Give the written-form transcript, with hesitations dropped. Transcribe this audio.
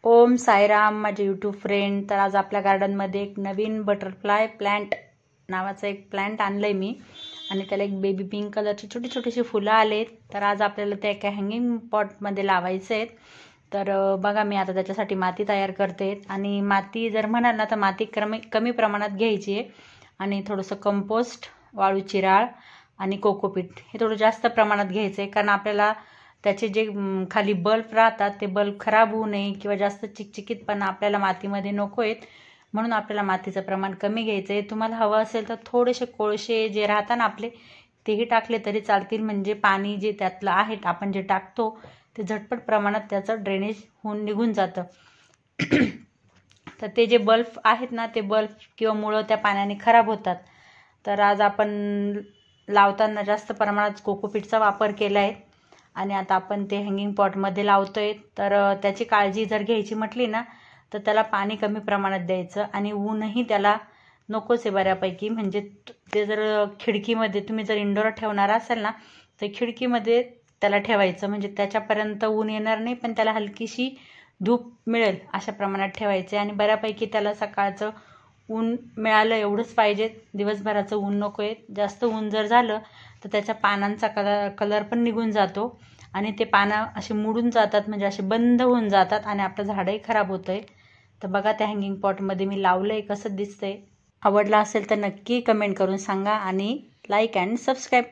ओम साईराम माझे YouTube friend. तर आज आपल्या गार्डनमध्ये एक नवीन बटरफ्लाय प्लांट नावाचं एक प्लांट आणलंय मी आणि त्याला एक बेबी पिंक कलरची छोटी छोटीशी फुलं आलेत। तर आज आपल्याला ते एका हँगिंग पॉटमध्ये लावायचे आहेत। तर बघा मी आता त्याच्यासाठी माती तयार करते आणि माती जर म्हणाल ना तर माती कमी प्रमाणात घ्यायची आहे आणि थोडंसं कंपोस्ट, वाळूची राळ आणि कोकोपीट हे थोडं जास्त प्रमाणात घ्यायचं आहे, कारण आपल्याला त्याचे जे खाली बल्ब राहतात ते बल्ब खराब होऊ नये किंवा जास्त चिकचिकीतपणा आपल्याला मातीमध्ये नको आहेत, म्हणून आपल्याला मातीचं प्रमाण कमी घ्यायचं आहे। तुम्हाला हवं असेल तर थोडेसे कोळसे जे राहतात आपले तेही टाकले तरी चालतील, म्हणजे पाणी जे त्यातलं आहे आपण जे टाकतो ते झटपट प्रमाणात त्याचं ड्रेनेज होऊन निघून जातं। तर ते जे बल्ब आहेत ना ते बल्ब किंवा मुळं त्या पाण्याने खराब होतात। तर आज आपण लावताना जास्त प्रमाणात कोकोपीटचा वापर केला आहे आणि आता आपण ते हँगिंग पॉटमध्ये लावतोय। तर त्याची काळजी जर घ्यायची म्हटली ना तर त्याला पाणी कमी प्रमाणात द्यायचं आणि ऊनही त्याला नकोच आहे बऱ्यापैकी, म्हणजे ते जर खिडकीमध्ये तुम्ही जर इंडोर ठेवणार असाल ना तर खिडकीमध्ये त्याला ठेवायचं, म्हणजे त्याच्यापर्यंत ऊन येणार नाही पण त्याला हलकीशी धूप मिळेल अशा प्रमाणात ठेवायचे आणि बऱ्यापैकी त्याला सकाळचं ऊन मिळालं एवढंच पाहिजे, दिवसभराचं ऊन नको आहे। जास्त ऊन जर झालं तर त्याच्या पानांचा कलर पण निघून जातो आणि ते पानं असे मुडून जातात, म्हणजे असे बंद होऊन जातात आणि आपलं झाडही खराब होतंय। तर बघा त्या हँगिंग पॉटमध्ये मी लावलंय, कसं दिसतंय। आवडला असेल तर नक्की कमेंट करून सांगा आणि लाईक अँड सबस्क्राईब